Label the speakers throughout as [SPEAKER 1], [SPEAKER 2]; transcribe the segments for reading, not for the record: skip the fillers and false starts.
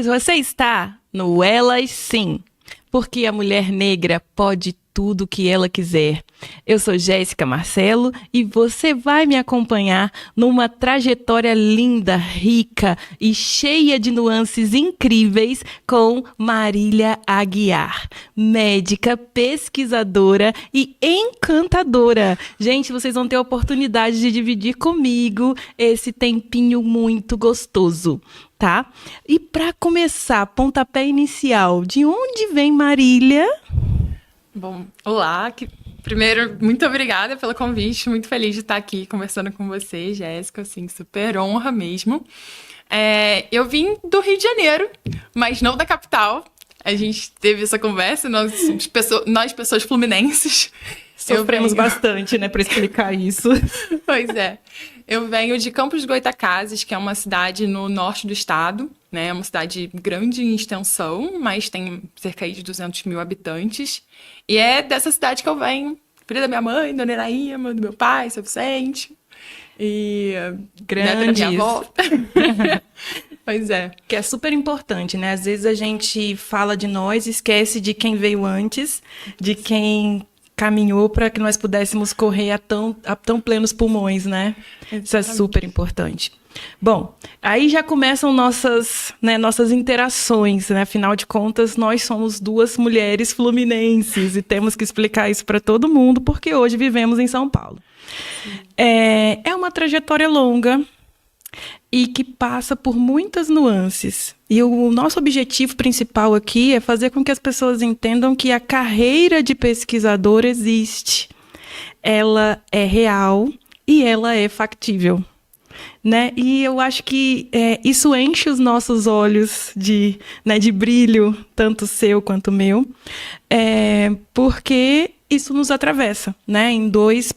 [SPEAKER 1] Você está no Elas Sim, porque a mulher negra pode tudo o que ela quiser. Eu sou Jéssica Marcelo e você vai me acompanhar numa trajetória linda, rica e cheia de nuances incríveis com Marília Aguiar, médica, pesquisadora e encantadora. Gente, vocês vão ter a oportunidade de dividir comigo esse tempinho muito gostoso, tá? E para começar, pontapé inicial, de onde vem Marília?
[SPEAKER 2] Bom, olá. Primeiro, muito obrigada pelo convite. Muito feliz de estar aqui conversando com você, Jéssica. Assim, super honra mesmo. Eu vim do Rio de Janeiro, mas não da capital. A gente teve essa conversa, nós pessoas fluminenses.
[SPEAKER 1] Sofremos bastante, né, para explicar isso.
[SPEAKER 2] Pois é. Eu venho de Campos dos Goytacazes, que é uma cidade no norte do estado, né? É uma cidade grande em extensão, mas tem cerca de 200 mil habitantes. E é dessa cidade que eu venho. Filha da minha mãe, Dona Iraíma, do meu pai, Seu Vicente. E neta da minha avó. Pois é.
[SPEAKER 1] Que é super importante, né? Às vezes a gente fala de nós e esquece de quem veio antes, de quem caminhou para que nós pudéssemos correr a tão plenos pulmões, né? Exatamente. Isso é super importante. Bom, aí já começam nossas interações, né? Afinal de contas, nós somos duas mulheres fluminenses e temos que explicar isso para todo mundo, porque hoje vivemos em São Paulo. É uma trajetória longa e que passa por muitas nuances. E o nosso objetivo principal aqui é fazer com que as pessoas entendam que a carreira de pesquisador existe. Ela é real e ela é factível, né? E eu acho que isso enche os nossos olhos de brilho, tanto seu quanto meu, porque isso nos atravessa, né? Em dois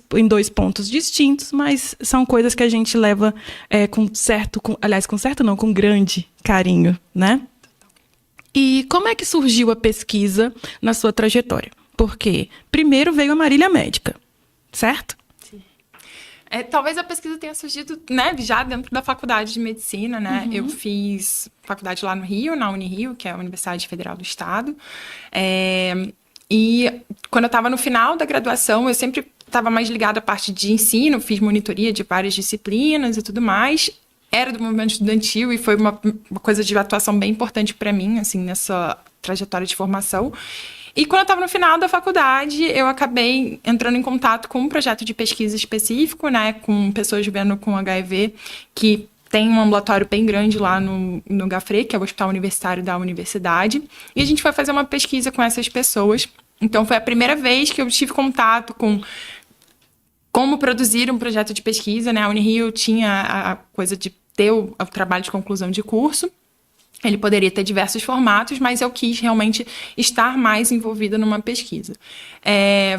[SPEAKER 1] pontos distintos, mas são coisas que a gente leva com grande carinho, né? E como é que surgiu a pesquisa na sua trajetória? Porque primeiro veio a Marília médica, certo?
[SPEAKER 2] Sim. Talvez a pesquisa tenha surgido, né, já dentro da faculdade de medicina, né? Uhum. Eu fiz faculdade lá no Rio, na Unirio, que é a Universidade Federal do Estado. E quando eu estava no final da graduação, eu sempre estava mais ligada à parte de ensino, fiz monitoria de várias disciplinas e tudo mais. Era do movimento estudantil e foi uma coisa de atuação bem importante para mim, assim, nessa trajetória de formação. E quando eu estava no final da faculdade, eu acabei entrando em contato com um projeto de pesquisa específico, né, com pessoas vivendo com HIV, que tem um ambulatório bem grande lá no Gafre, que é o Hospital Universitário da Universidade. E a gente foi fazer uma pesquisa com essas pessoas. Então, foi a primeira vez que eu tive contato com como produzir um projeto de pesquisa, né? A Unirio tinha a coisa de ter o trabalho de conclusão de curso. Ele poderia ter diversos formatos, mas eu quis realmente estar mais envolvida numa pesquisa.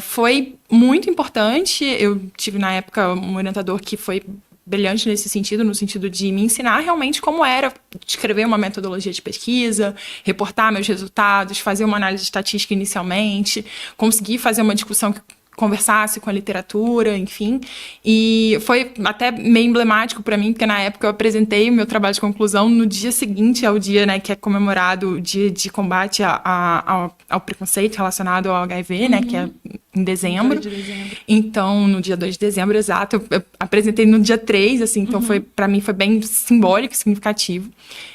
[SPEAKER 2] Foi muito importante. Eu tive, na época, um orientador que foi brilhante nesse sentido, no sentido de me ensinar realmente como era escrever uma metodologia de pesquisa, reportar meus resultados, fazer uma análise estatística inicialmente, conseguir fazer uma discussão que conversasse com a literatura, enfim. E foi até meio emblemático para mim, porque na época eu apresentei o meu trabalho de conclusão no dia seguinte ao dia, né, que é comemorado o dia de combate ao preconceito relacionado ao HIV, né, que é em dezembro. 2 de dezembro. Então, no dia 2 de dezembro, exato, eu apresentei no dia 3, assim, então para mim foi bem simbólico, significativo.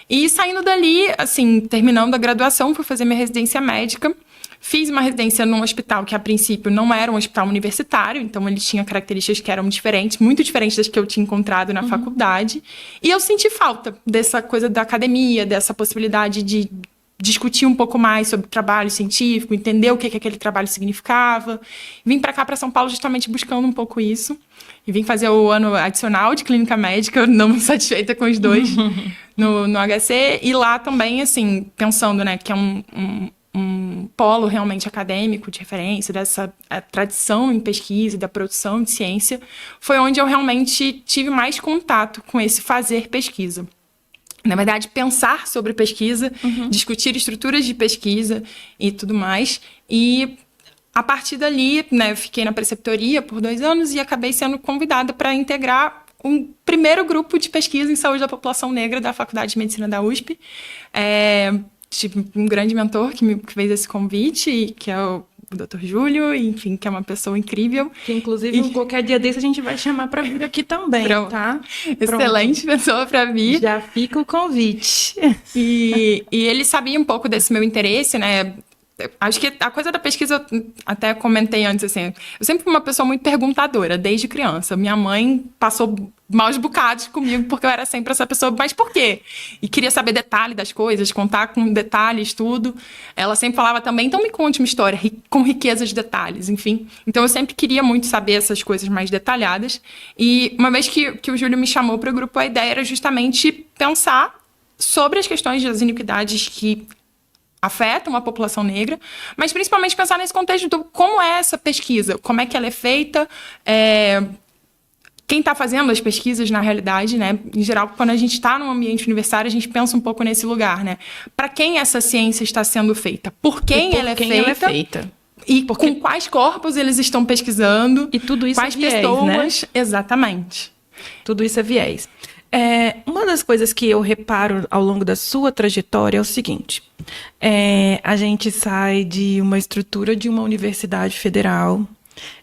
[SPEAKER 2] E saindo dali, assim, terminando a graduação, fui fazer minha residência médica. Fiz uma residência num hospital que, a princípio, não era um hospital universitário, então ele tinha características que eram diferentes, muito diferentes das que eu tinha encontrado na faculdade. E eu senti falta dessa coisa da academia, dessa possibilidade de discutir um pouco mais sobre trabalho científico, entender o que aquele trabalho significava. Vim para cá, para São Paulo, justamente buscando um pouco isso. E vim fazer o ano adicional de clínica médica, não muito satisfeita com os dois, no HC. E lá também, assim, pensando, né, que é um polo realmente acadêmico de referência, dessa tradição em pesquisa e da produção de ciência, foi onde eu realmente tive mais contato com esse fazer pesquisa. Na verdade, pensar sobre pesquisa, discutir estruturas de pesquisa e tudo mais. E a partir dali, né, eu fiquei na preceptoria por 2 anos e acabei sendo convidada para integrar um primeiro grupo de pesquisa em saúde da população negra da Faculdade de Medicina da USP. Tive um grande mentor que fez esse convite, que é o Dr. Júlio, enfim, que é uma pessoa incrível.
[SPEAKER 1] Que, inclusive, qualquer dia desse a gente vai chamar para vir aqui também, tá?
[SPEAKER 2] Excelente pessoa para vir.
[SPEAKER 1] Já fica o convite.
[SPEAKER 2] E ele sabia um pouco desse meu interesse, né? Acho que a coisa da pesquisa, eu até comentei antes, assim, eu sempre fui uma pessoa muito perguntadora, desde criança. Minha mãe passou maus bocados comigo, porque eu era sempre essa pessoa, mas por quê? E queria saber detalhe das coisas, contar com detalhes, tudo. Ela sempre falava também, então me conte uma história com riqueza de detalhes, enfim. Então eu sempre queria muito saber essas coisas mais detalhadas. E uma vez que o Júlio me chamou para o grupo, a ideia era justamente pensar sobre as questões das iniquidades que afetam a população negra, mas principalmente pensar nesse contexto do como é essa pesquisa, como é que ela é feita, quem está fazendo as pesquisas na realidade, né? Em geral, quando a gente está num ambiente universitário, a gente pensa um pouco nesse lugar, né? Para quem essa ciência está sendo feita? Por quem ela é feita? E com quais corpos eles estão pesquisando?
[SPEAKER 1] E tudo isso
[SPEAKER 2] quais
[SPEAKER 1] é viés,
[SPEAKER 2] pessoas?
[SPEAKER 1] né?
[SPEAKER 2] Exatamente.
[SPEAKER 1] Tudo isso é viés. Uma das coisas que eu reparo ao longo da sua trajetória é o seguinte: a gente sai de uma estrutura de uma universidade federal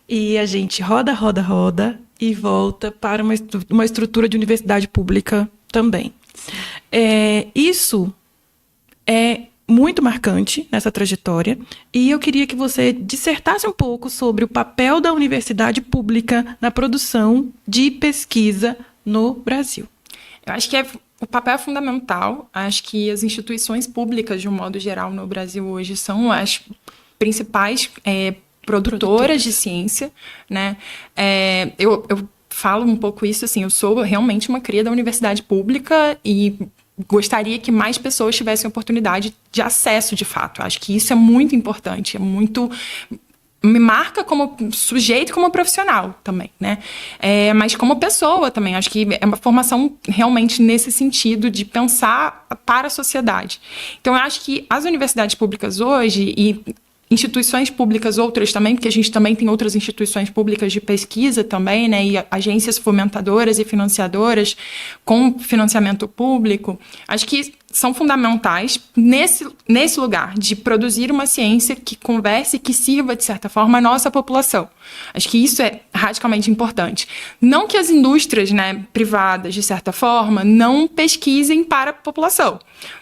[SPEAKER 1] e a gente roda e volta para uma estrutura de universidade pública também. Isso é muito marcante nessa trajetória e eu queria que você dissertasse um pouco sobre o papel da universidade pública na produção de pesquisa no Brasil.
[SPEAKER 2] Eu acho que o papel é fundamental. Acho que as instituições públicas, de um modo geral, no Brasil hoje, são as principais produtoras de ciência, né? Eu falo um pouco isso, assim, eu sou realmente uma cria da universidade pública e gostaria que mais pessoas tivessem oportunidade de acesso, de fato. Acho que isso é muito importante, me marca como sujeito, como profissional também, né? Mas como pessoa também. Acho que é uma formação realmente nesse sentido de pensar para a sociedade. Então, eu acho que as universidades públicas hoje e instituições públicas outras também, porque a gente também tem outras instituições públicas de pesquisa também, né? E agências fomentadoras e financiadoras com financiamento público. Acho que são fundamentais nesse lugar de produzir uma ciência que converse e que sirva, de certa forma, a nossa população. Acho que isso é radicalmente importante. Não que as indústrias, né, privadas, de certa forma, não pesquisem para a população,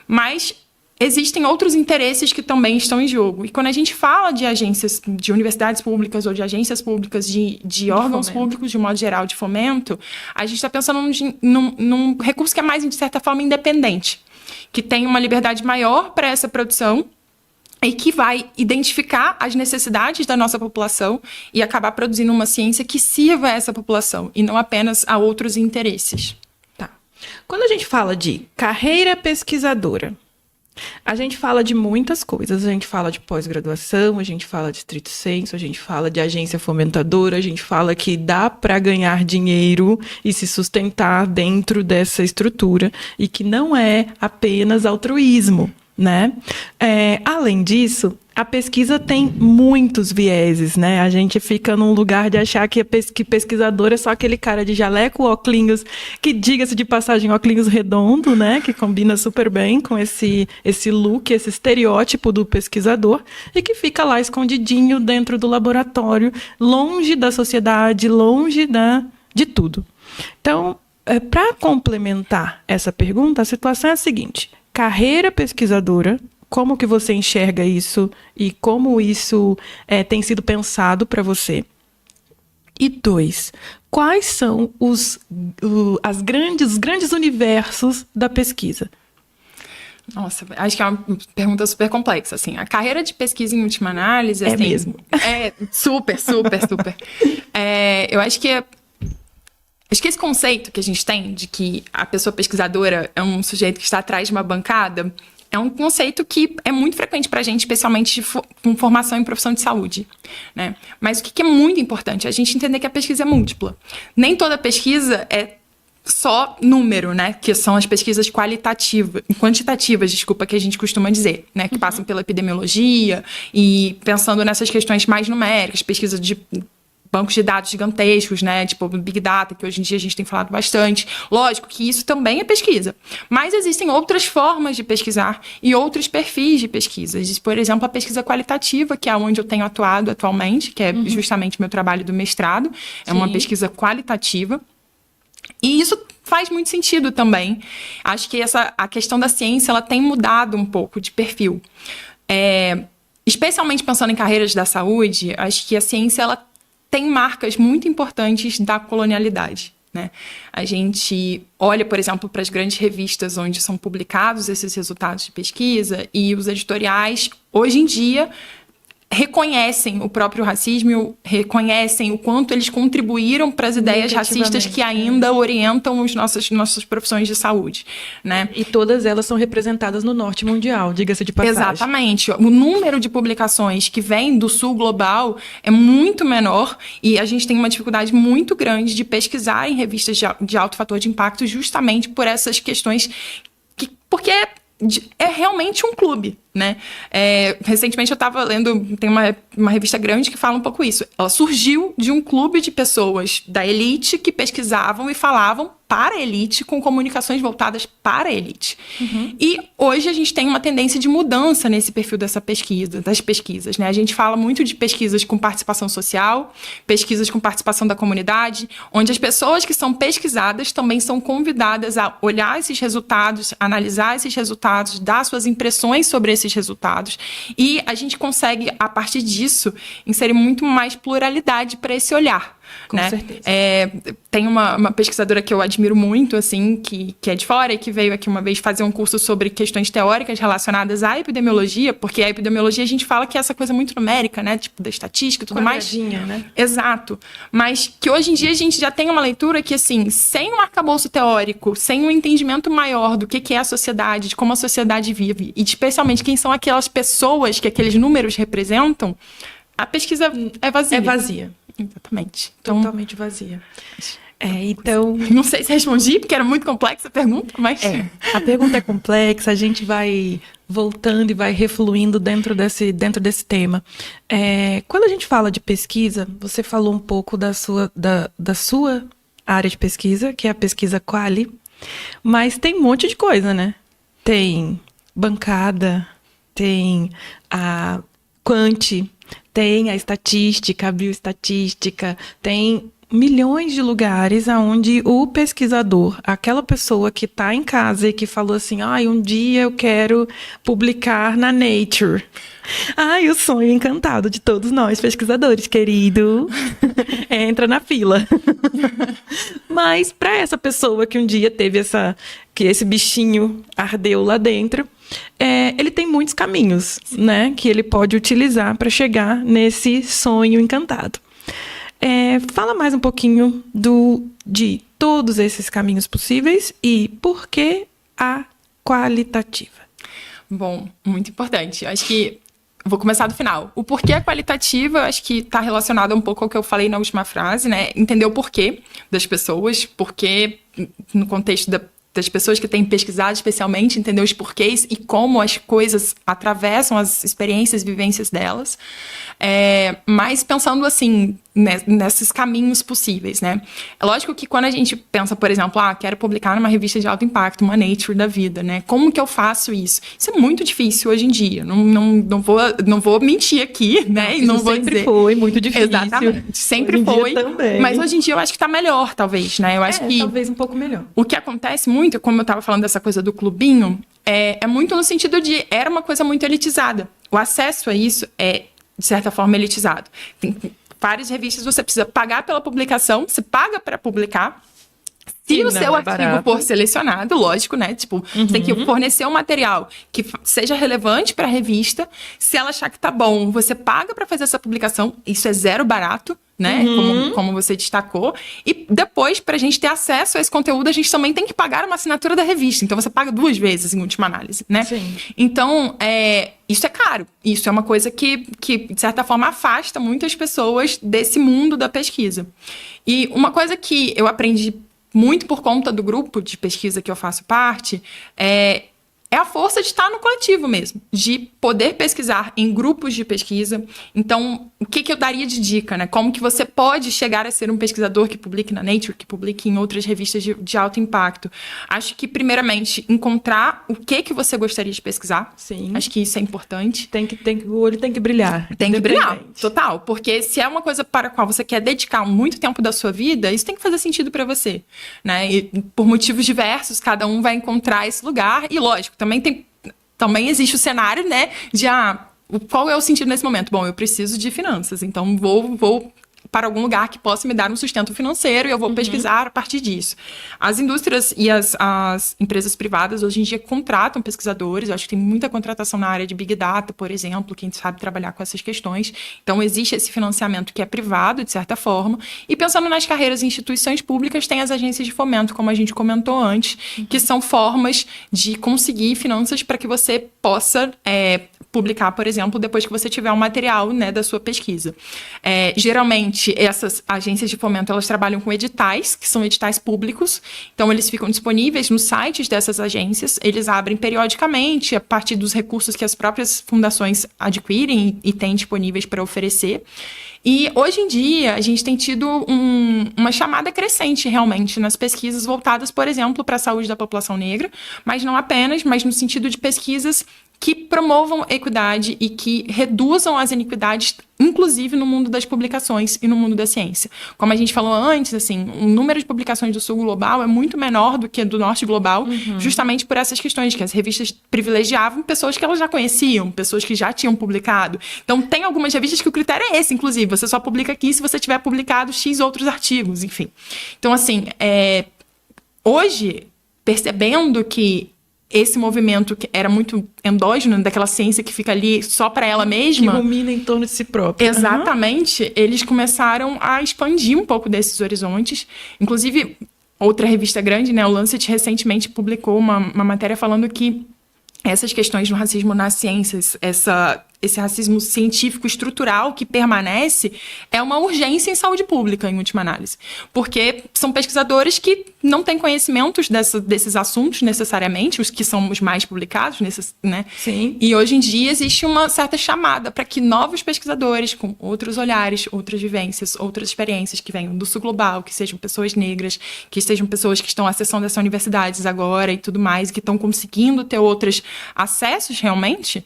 [SPEAKER 2] mas existem outros interesses que também estão em jogo. E quando a gente fala de agências, de universidades públicas ou de agências públicas, de órgãos públicos, de um modo geral, de fomento, a gente está pensando num recurso que é mais, de certa forma, independente, que tem uma liberdade maior para essa produção e que vai identificar as necessidades da nossa população e acabar produzindo uma ciência que sirva a essa população e não apenas a outros interesses.
[SPEAKER 1] Tá. Quando a gente fala de carreira pesquisadora, a gente fala de muitas coisas. A gente fala de pós-graduação, a gente fala de estrito sensu, a gente fala de agência fomentadora, a gente fala que dá para ganhar dinheiro e se sustentar dentro dessa estrutura e que não é apenas altruísmo, né? Além disso, a pesquisa tem muitos vieses, né? A gente fica num lugar de achar que pesquisador é só aquele cara de jaleco, óculos, que, diga-se de passagem, óculos redondo, né? Que combina super bem com esse look, esse estereótipo do pesquisador, e que fica lá escondidinho dentro do laboratório, longe da sociedade, longe de tudo. Então, para complementar essa pergunta, a situação é a seguinte: carreira pesquisadora, como que você enxerga isso e como isso tem sido pensado para você? E 2, quais são os grandes universos da pesquisa?
[SPEAKER 2] Nossa, acho que é uma pergunta super complexa, assim. A carreira de pesquisa em última análise, assim,
[SPEAKER 1] mesmo.
[SPEAKER 2] Super. Eu acho que esse conceito que a gente tem de que a pessoa pesquisadora é um sujeito que está atrás de uma bancada é um conceito que é muito frequente para a gente, especialmente com formação em profissão de saúde, né? Mas o que é muito importante? A gente entender que a pesquisa é múltipla. Nem toda pesquisa é só número, né? Que são as pesquisas quantitativas, que a gente costuma dizer, né? Que passam pela epidemiologia e pensando nessas questões mais numéricas, pesquisa de bancos de dados gigantescos, né? Tipo Big Data, que hoje em dia a gente tem falado bastante. Lógico que isso também é pesquisa. Mas existem outras formas de pesquisar e outros perfis de pesquisa. Existe, por exemplo, a pesquisa qualitativa, que é onde eu tenho atuado atualmente, que é justamente meu trabalho do mestrado. É uma pesquisa qualitativa. E isso faz muito sentido também. Acho que a questão da ciência ela tem mudado um pouco de perfil. Especialmente pensando em carreiras da saúde, acho que a ciência ela tem marcas muito importantes da colonialidade, né? A gente olha, por exemplo, para as grandes revistas onde são publicados esses resultados de pesquisa e os editoriais, hoje em dia, reconhecem o próprio racismo, reconhecem o quanto eles contribuíram para as ideias racistas que ainda orientam as nossas profissões de saúde, né?
[SPEAKER 1] E todas elas são representadas no norte mundial, diga-se de passagem.
[SPEAKER 2] Exatamente. O número de publicações que vem do sul global é muito menor e a gente tem uma dificuldade muito grande de pesquisar em revistas de alto fator de impacto justamente por essas questões, porque é realmente um clube, né? Recentemente eu estava lendo, tem uma revista grande que fala um pouco isso. Ela surgiu de um clube de pessoas da elite que pesquisavam e falavam para a elite, com comunicações voltadas para a elite. E hoje a gente tem uma tendência de mudança nesse perfil das pesquisas, né? A gente fala muito de pesquisas com participação social, pesquisas com participação da comunidade, onde as pessoas que são pesquisadas também são convidadas a olhar esses resultados, analisar esses resultados, dar suas impressões sobre esses resultados. E a gente consegue, a partir disso, inserir muito mais pluralidade para esse olhar.
[SPEAKER 1] Com
[SPEAKER 2] né?
[SPEAKER 1] certeza.
[SPEAKER 2] Tem uma pesquisadora que eu admiro muito, assim, que é de fora e que veio aqui uma vez fazer um curso sobre questões teóricas relacionadas à epidemiologia, porque a epidemiologia a gente fala que é essa coisa muito numérica, né? Tipo, da estatística e tudo mais.
[SPEAKER 1] Né?
[SPEAKER 2] Exato. Mas que hoje em dia a gente já tem uma leitura que, assim, sem um arcabouço teórico, sem um entendimento maior do que é a sociedade, de como a sociedade vive, e de, especialmente quem são aquelas pessoas que aqueles números representam, a pesquisa é vazia.
[SPEAKER 1] É vazia.
[SPEAKER 2] Exatamente. Então,
[SPEAKER 1] totalmente vazia. Então...
[SPEAKER 2] Não sei se respondi, porque era muito complexa a pergunta, mas...
[SPEAKER 1] A pergunta é complexa, a gente vai voltando e vai refluindo dentro desse tema. Quando a gente fala de pesquisa, você falou um pouco da sua área de pesquisa, que é a pesquisa quali, mas tem um monte de coisa, né? Tem bancada, tem a quanti, tem a estatística, a bioestatística, tem milhões de lugares onde o pesquisador, aquela pessoa que está em casa e que falou assim, um dia eu quero publicar na Nature. O sonho encantado de todos nós, pesquisadores, querido, entra na fila. Mas para essa pessoa que um dia teve que esse bichinho ardeu lá dentro, ele tem muitos caminhos, né, que ele pode utilizar para chegar nesse sonho encantado. Fala mais um pouquinho de todos esses caminhos possíveis e por que a qualitativa.
[SPEAKER 2] Bom, muito importante. Acho que vou começar do final. O porquê a qualitativa, acho que está relacionado um pouco ao que eu falei na última frase, né? Entender o porquê das pessoas, porquê no contexto das pessoas que têm pesquisado especialmente, entender os porquês e como as coisas atravessam as experiências e vivências delas. Mas pensando assim, nesses caminhos possíveis, né? É lógico que quando a gente pensa, por exemplo, quero publicar numa revista de alto impacto, uma Nature da vida, né? Como que eu faço isso? Isso é muito difícil hoje em dia. Não vou mentir aqui, né? E não vou
[SPEAKER 1] sempre
[SPEAKER 2] dizer...
[SPEAKER 1] foi muito difícil.
[SPEAKER 2] Exatamente. Sempre foi. Mas hoje em dia eu acho que está melhor, talvez, né? Eu acho que
[SPEAKER 1] talvez um pouco melhor.
[SPEAKER 2] O que acontece muito, como eu estava falando dessa coisa do clubinho, é muito no sentido de era uma coisa muito elitizada. O acesso a isso é, de certa forma, elitizado. Tem várias revistas, você precisa pagar pela publicação, você paga para publicar. Se o seu artigo for selecionado, lógico, né? Tipo, você tem que fornecer um material que seja relevante para a revista. Se ela achar que tá bom, você paga para fazer essa publicação. Isso é zero barato, né? Como você destacou. E depois, para a gente ter acesso a esse conteúdo, a gente também tem que pagar uma assinatura da revista. Então, você paga 2 vezes, em última análise, né?
[SPEAKER 1] Sim.
[SPEAKER 2] Então, isso é caro. Isso é uma coisa que, de certa forma, afasta muitas pessoas desse mundo da pesquisa. E uma coisa que eu aprendi muito por conta do grupo de pesquisa que eu faço parte, é a força de estar no coletivo mesmo, de poder pesquisar em grupos de pesquisa. Então, o que eu daria de dica, né? Como que você pode chegar a ser um pesquisador que publique na Nature, que publique em outras revistas de alto impacto? Acho que, primeiramente, encontrar o que você gostaria de pesquisar.
[SPEAKER 1] Sim.
[SPEAKER 2] Acho que isso é importante.
[SPEAKER 1] O olho tem que brilhar.
[SPEAKER 2] Tem que brilhar, total. Porque se é uma coisa para a qual você quer dedicar muito tempo da sua vida, isso tem que fazer sentido para você, né? E por motivos diversos, cada um vai encontrar esse lugar. E, lógico, também existe o cenário, né, de qual é o sentido nesse momento? Bom, eu preciso de finanças, então vou para algum lugar que possa me dar um sustento financeiro e eu vou pesquisar a partir disso. As indústrias e as empresas privadas hoje em dia contratam pesquisadores. Eu acho que tem muita contratação na área de Big Data, por exemplo, quem sabe trabalhar com essas questões. Então, existe esse financiamento que é privado, de certa forma. E pensando nas carreiras em instituições públicas, tem as agências de fomento, como a gente comentou antes, que são formas de conseguir finanças para que você possa publicar, por exemplo, depois que você tiver um material, né, da sua pesquisa. Geralmente, essas agências de fomento, elas trabalham com editais, que são editais públicos. Então, eles ficam disponíveis nos sites dessas agências. Eles abrem periodicamente, a partir dos recursos que as próprias fundações adquirem e têm disponíveis para oferecer. E, hoje em dia, a gente tem tido uma chamada crescente, realmente, nas pesquisas voltadas, por exemplo, para a saúde da população negra, mas não apenas, mas no sentido de pesquisas que promovam equidade e que reduzam as iniquidades, inclusive no mundo das publicações e no mundo da ciência. Como a gente falou antes, assim, o número de publicações do Sul global é muito menor do que do Norte global, justamente por essas questões, que as revistas privilegiavam pessoas que elas já conheciam, pessoas que já tinham publicado. Então, tem algumas revistas que o critério é esse, inclusive. Você só publica aqui se você tiver publicado X outros artigos, enfim. Então, assim, hoje, percebendo que esse movimento que era muito endógeno, daquela ciência que fica ali só para ela mesma,
[SPEAKER 1] que rumina em torno de si própria.
[SPEAKER 2] Exatamente. Eles começaram a expandir um pouco desses horizontes. Inclusive, outra revista grande, né, o Lancet, recentemente publicou uma matéria falando que essas questões do racismo nas ciências, esse racismo científico estrutural que permanece, é uma urgência em saúde pública, em última análise. Porque são pesquisadores que não têm conhecimentos desses assuntos necessariamente, os que são os mais publicados, né?
[SPEAKER 1] Sim.
[SPEAKER 2] E hoje em dia existe uma certa chamada para que novos pesquisadores, com outros olhares, outras vivências, outras experiências que venham do Sul global, que sejam pessoas negras, que sejam pessoas que estão acessando essas universidades agora e tudo mais, que estão conseguindo ter outros acessos realmente,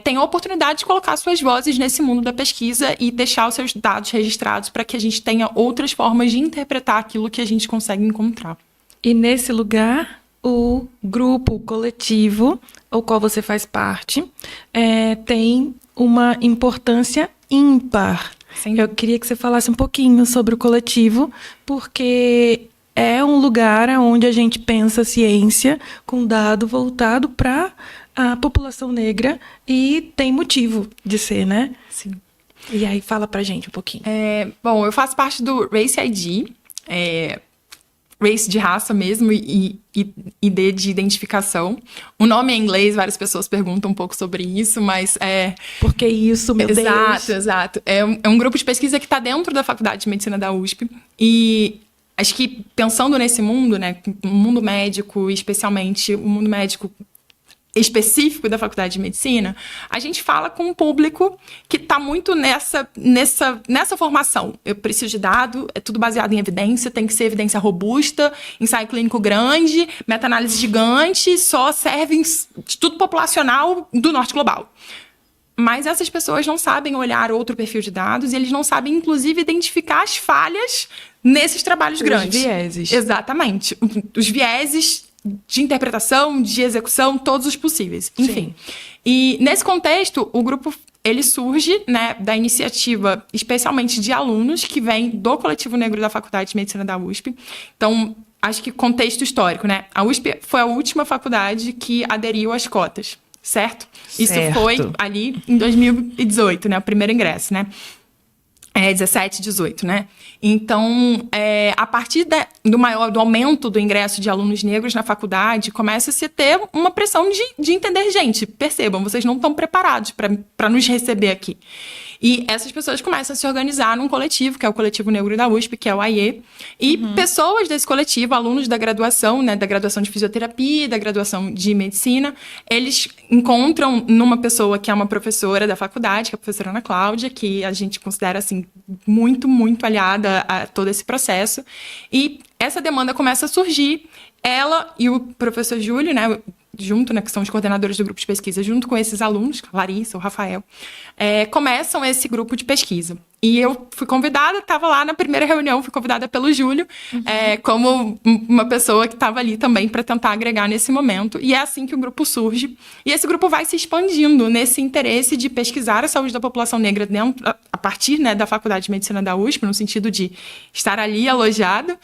[SPEAKER 2] tenham a oportunidade de colocar suas vozes nesse mundo da pesquisa e deixar os seus dados registrados para que a gente tenha outras formas de interpretar aquilo que a gente consegue encontrar.
[SPEAKER 1] E nesse lugar, o grupo, o coletivo, ao qual você faz parte, tem uma importância ímpar.
[SPEAKER 2] Sim.
[SPEAKER 1] Eu queria que você falasse um pouquinho sobre o coletivo, porque é um lugar onde a gente pensa ciência com dado voltado para a população negra e tem motivo de ser, né?
[SPEAKER 2] Sim.
[SPEAKER 1] E aí, fala pra gente um pouquinho.
[SPEAKER 2] Bom, eu faço parte do Race ID, Race de raça mesmo e ID de identificação. O nome é em inglês, várias pessoas perguntam um pouco sobre isso, mas
[SPEAKER 1] Por que isso, meu Deus?
[SPEAKER 2] Exato. É um grupo de pesquisa que está dentro da Faculdade de Medicina da USP e acho que pensando nesse mundo, né, o mundo médico, especialmente o mundo médico específico da Faculdade de Medicina, a gente fala com um público que está muito nessa formação. Eu preciso de dado, é tudo baseado em evidência, tem que ser evidência robusta, ensaio clínico grande, meta-análise gigante, só serve estudo populacional do Norte global. Mas essas pessoas não sabem olhar outro perfil de dados e eles não sabem, inclusive, identificar as falhas nesses trabalhos grandes.
[SPEAKER 1] Os vieses.
[SPEAKER 2] Exatamente. Os vieses de interpretação, de execução, todos os possíveis. Enfim.
[SPEAKER 1] Sim.
[SPEAKER 2] E nesse contexto, o grupo ele surge, né, da iniciativa, especialmente de alunos que vêm do Coletivo Negro da Faculdade de Medicina da USP. Então, acho que contexto histórico, né? A USP foi a última faculdade que aderiu às cotas, certo? Isso foi ali em 2018, né? O primeiro ingresso, né? 17, 18, né? Então, a partir do aumento do ingresso de alunos negros na faculdade, começa-se a ter uma pressão de entender, gente, percebam, vocês não estão preparados para nos receber aqui. E essas pessoas começam a se organizar num coletivo, que é o Coletivo Negro da USP, que é o AIE. E pessoas desse coletivo, alunos da graduação, né, da graduação de fisioterapia, da graduação de medicina, eles encontram numa pessoa que é uma professora da faculdade, que é a professora Ana Cláudia, que a gente considera, assim, muito, muito aliada a todo esse processo. E essa demanda começa a surgir. Ela e o professor Júlio, né, junto, né, que são os coordenadores do grupo de pesquisa, junto com esses alunos, Larissa, o Rafael, começam esse grupo de pesquisa. E eu fui convidada, estava lá na primeira reunião, fui convidada pelo Júlio, como uma pessoa que estava ali também para tentar agregar nesse momento. E é assim que o grupo surge. E esse grupo vai se expandindo nesse interesse de pesquisar a saúde da população negra dentro, a partir, né, da Faculdade de Medicina da USP, no sentido de estar ali alojado,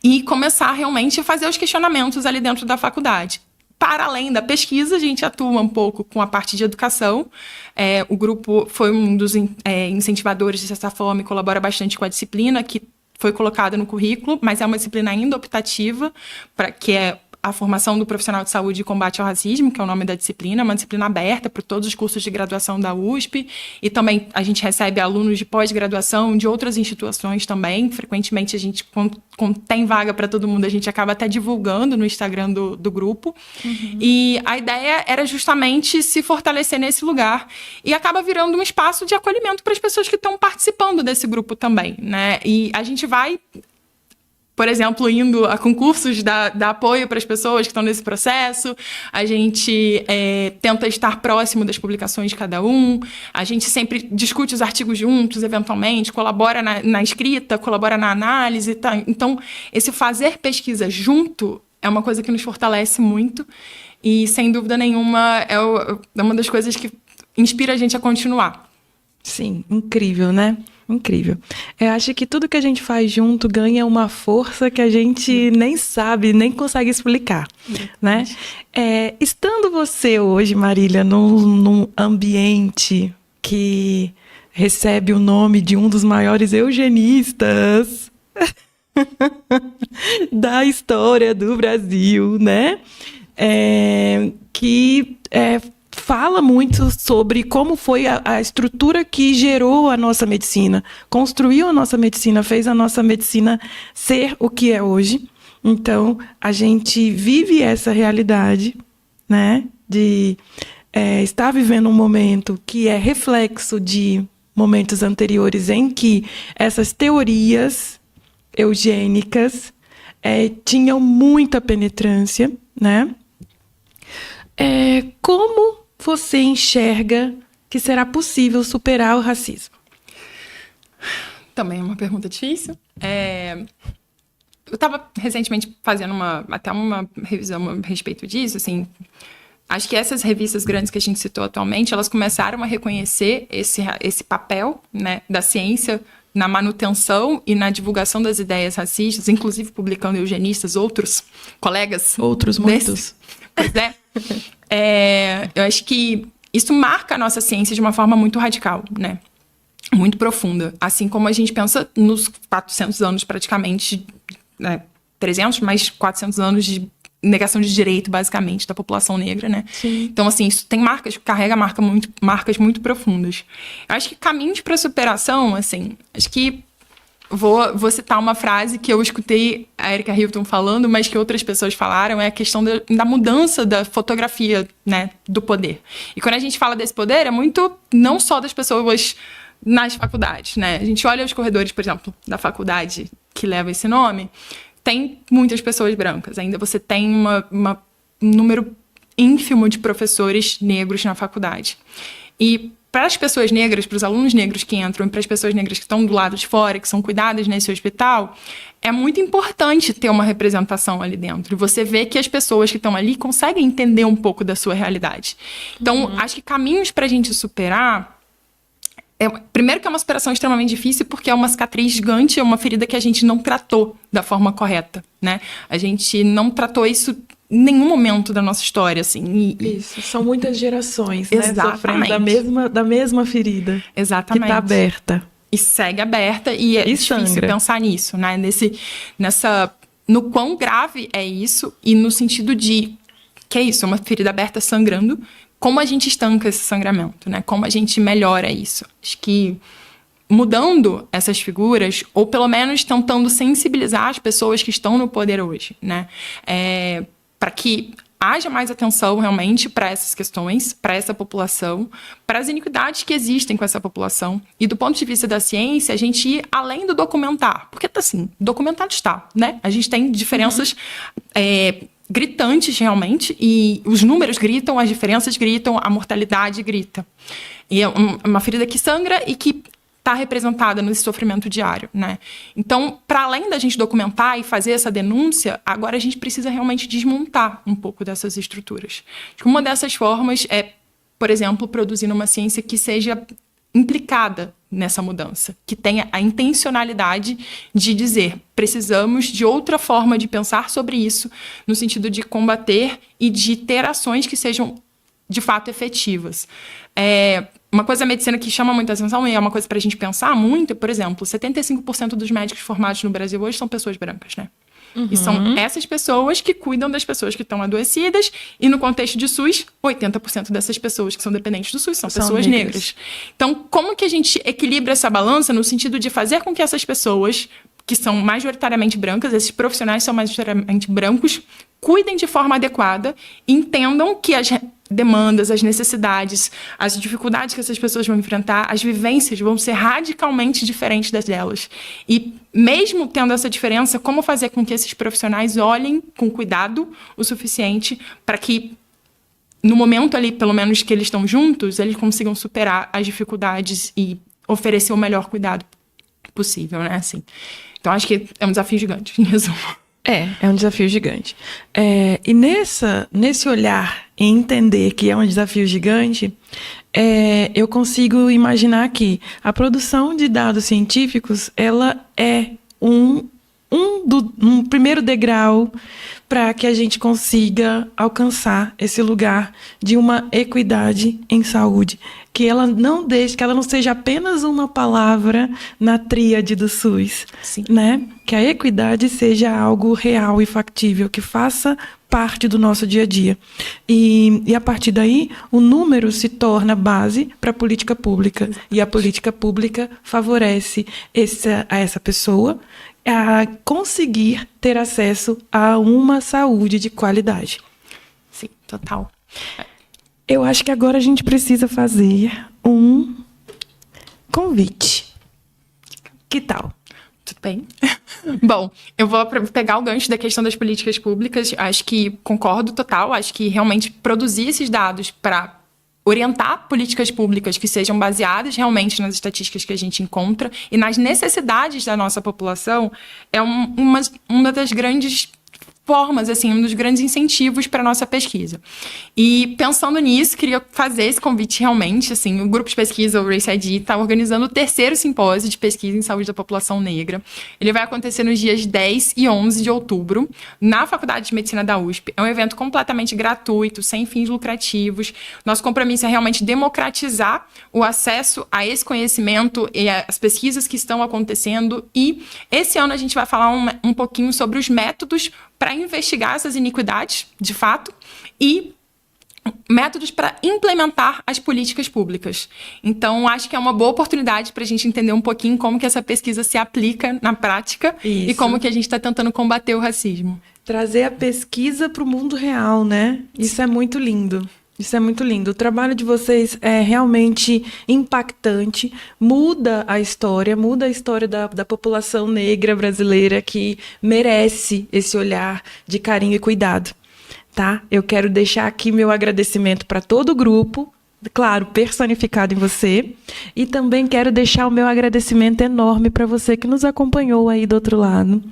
[SPEAKER 2] e começar realmente a fazer os questionamentos ali dentro da faculdade. Para além da pesquisa, a gente atua um pouco com a parte de educação. O grupo foi um dos incentivadores de certa forma e colabora bastante com a disciplina que foi colocada no currículo, mas é uma disciplina ainda optativa, que é a formação do profissional de saúde e combate ao racismo, que é o nome da disciplina, uma disciplina aberta para todos os cursos de graduação da USP, e também a gente recebe alunos de pós-graduação de outras instituições também. Frequentemente a gente, quando tem vaga para todo mundo, a gente acaba até divulgando no Instagram do grupo. E a ideia era justamente se fortalecer nesse lugar, e acaba virando um espaço de acolhimento para as pessoas que estão participando desse grupo também, né? E a gente vai, por exemplo, indo a concursos, dar apoio para as pessoas que estão nesse processo. A gente tenta estar próximo das publicações de cada um. A gente sempre discute os artigos juntos, eventualmente, colabora na escrita, colabora na análise. Tá? Então, esse fazer pesquisa junto é uma coisa que nos fortalece muito e, sem dúvida nenhuma, é uma das coisas que inspira a gente a continuar.
[SPEAKER 1] Sim, incrível, né? Incrível. Eu acho que tudo que a gente faz junto ganha uma força que a gente nem sabe, nem consegue explicar, né? Estando você hoje, Marília, num ambiente que recebe o nome de um dos maiores eugenistas da história do Brasil, né? Que fala muito sobre como foi a estrutura que gerou a nossa medicina, construiu a nossa medicina, fez a nossa medicina ser o que é hoje. Então, a gente vive essa realidade, né, de estar vivendo um momento que é reflexo de momentos anteriores em que essas teorias eugênicas tinham muita penetrância, né? Como você enxerga que será possível superar o racismo?
[SPEAKER 2] Também é uma pergunta difícil. Eu estava recentemente fazendo até uma revisão a respeito disso. Assim, acho que essas revistas grandes que a gente citou atualmente, elas começaram a reconhecer esse papel, né, da ciência na manutenção e na divulgação das ideias racistas, inclusive publicando eugenistas, outros colegas.
[SPEAKER 1] Outros muitos.
[SPEAKER 2] Pois é. Eu acho que isso marca a nossa ciência de uma forma muito radical, né? Muito profunda. Assim como a gente pensa nos 400 anos praticamente, né? 300, mais 400 anos de negação de direito, basicamente, da população negra, né?
[SPEAKER 1] Sim.
[SPEAKER 2] Então, assim, isso tem carrega marcas muito profundas. Eu acho que caminhos para superação, assim, acho que vou citar uma frase que eu escutei a Erika Hilton falando, mas que outras pessoas falaram, é a questão da mudança da fotografia, né, do poder. E quando a gente fala desse poder, é muito não só das pessoas nas faculdades, né? A gente olha os corredores, por exemplo, da faculdade que leva esse nome, tem muitas pessoas brancas. Ainda você tem um número ínfimo de professores negros na faculdade. E para as pessoas negras, para os alunos negros que entram e para as pessoas negras que estão do lado de fora, que são cuidadas nesse hospital, é muito importante ter uma representação ali dentro. E você vê que as pessoas que estão ali conseguem entender um pouco da sua realidade. Então, acho que caminhos para a gente superar... primeiro que é uma superação extremamente difícil, porque é uma cicatriz gigante, é uma ferida que a gente não tratou da forma correta, né? A gente não tratou isso em nenhum momento da nossa história, assim.
[SPEAKER 1] Isso, são muitas gerações, né?
[SPEAKER 2] Exatamente.
[SPEAKER 1] Sofrendo da mesma ferida.
[SPEAKER 2] Exatamente.
[SPEAKER 1] Que está aberta.
[SPEAKER 2] E segue aberta, e é difícil
[SPEAKER 1] sangra.
[SPEAKER 2] pensar nisso, né? No quão grave é isso, e no sentido de que é isso, uma ferida aberta sangrando, como a gente estanca esse sangramento, né? Como a gente melhora isso. Acho que mudando essas figuras, ou pelo menos tentando sensibilizar as pessoas que estão no poder hoje, né? Para que haja mais atenção realmente para essas questões, para essa população, para as iniquidades que existem com essa população. E do ponto de vista da ciência, a gente ir além do documentar. Porque, assim, documentado está, né? A gente tem diferenças gritantes, realmente, e os números gritam, as diferenças gritam, a mortalidade grita. E é uma ferida que sangra e que está representada nesse sofrimento diário, né? Então, para além da gente documentar e fazer essa denúncia, agora a gente precisa realmente desmontar um pouco dessas estruturas. Uma dessas formas é, por exemplo, produzindo uma ciência que seja implicada nessa mudança, que tenha a intencionalidade de dizer, precisamos de outra forma de pensar sobre isso, no sentido de combater e de ter ações que sejam, de fato, efetivas. Uma coisa da medicina que chama muita atenção e é uma coisa para a gente pensar muito, por exemplo, 75% dos médicos formados no Brasil hoje são pessoas brancas, né? Uhum. E são essas pessoas que cuidam das pessoas que estão adoecidas e no contexto de SUS, 80% dessas pessoas que são dependentes do SUS são pessoas negras. Então, como que a gente equilibra essa balança no sentido de fazer com que essas pessoas, que são majoritariamente brancas, esses profissionais são majoritariamente brancos, cuidem de forma adequada e entendam que as demandas, as necessidades, as dificuldades que essas pessoas vão enfrentar, as vivências vão ser radicalmente diferentes das delas. E mesmo tendo essa diferença, como fazer com que esses profissionais olhem com cuidado o suficiente para que, no momento ali, pelo menos que eles estão juntos, eles consigam superar as dificuldades e oferecer o melhor cuidado possível, né? Assim. Então, acho que é um desafio gigante, em resumo.
[SPEAKER 1] É um desafio gigante. E nesse olhar e entender que é um desafio gigante, eu consigo imaginar que a produção de dados científicos, ela é um primeiro degrau para que a gente consiga alcançar esse lugar de uma equidade em saúde. Que ela não seja apenas uma palavra na tríade do SUS. Sim. Né? Que a equidade seja algo real e factível, que faça parte do nosso dia a dia. E a partir daí, o número se torna base para a política pública. E a política pública favorece a essa pessoa a conseguir ter acesso a uma saúde de qualidade.
[SPEAKER 2] Sim, total.
[SPEAKER 1] Eu acho que agora a gente precisa fazer um convite. Que tal?
[SPEAKER 2] Tudo bem. Bom, eu vou pegar o gancho da questão das políticas públicas. Acho que concordo total. Acho que realmente produzir esses dados para orientar políticas públicas que sejam baseadas realmente nas estatísticas que a gente encontra e nas necessidades da nossa população é uma das grandes formas, assim, um dos grandes incentivos para a nossa pesquisa. E pensando nisso, queria fazer esse convite realmente, assim, o grupo de pesquisa, o Race ID, está organizando o 3º simpósio de pesquisa em saúde da população negra. Ele vai acontecer nos dias 10 e 11 de outubro, na Faculdade de Medicina da USP. É um evento completamente gratuito, sem fins lucrativos. Nosso compromisso é realmente democratizar o acesso a esse conhecimento e as pesquisas que estão acontecendo. E esse ano a gente vai falar um pouquinho sobre os métodos para investigar essas iniquidades, de fato, e métodos para implementar as políticas públicas. Então, acho que é uma boa oportunidade para a gente entender um pouquinho como que essa pesquisa se aplica na prática. Isso. E como que a gente está tentando combater o racismo.
[SPEAKER 1] Trazer a pesquisa para o mundo real, né? Isso é muito lindo. Isso é muito lindo. O trabalho de vocês é realmente impactante, muda a história da população negra brasileira que merece esse olhar de carinho e cuidado, tá? Eu quero deixar aqui meu agradecimento para todo o grupo, claro, personificado em você, e também quero deixar o meu agradecimento enorme para você que nos acompanhou aí do outro lado.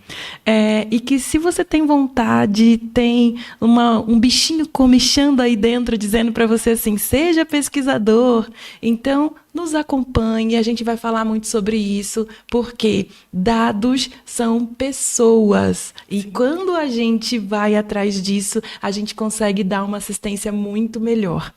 [SPEAKER 1] E que se você tem vontade, tem um bichinho comichando aí dentro, dizendo para você assim, seja pesquisador, então nos acompanhe, a gente vai falar muito sobre isso, porque dados são pessoas. E quando a gente vai atrás disso, a gente consegue dar uma assistência muito melhor.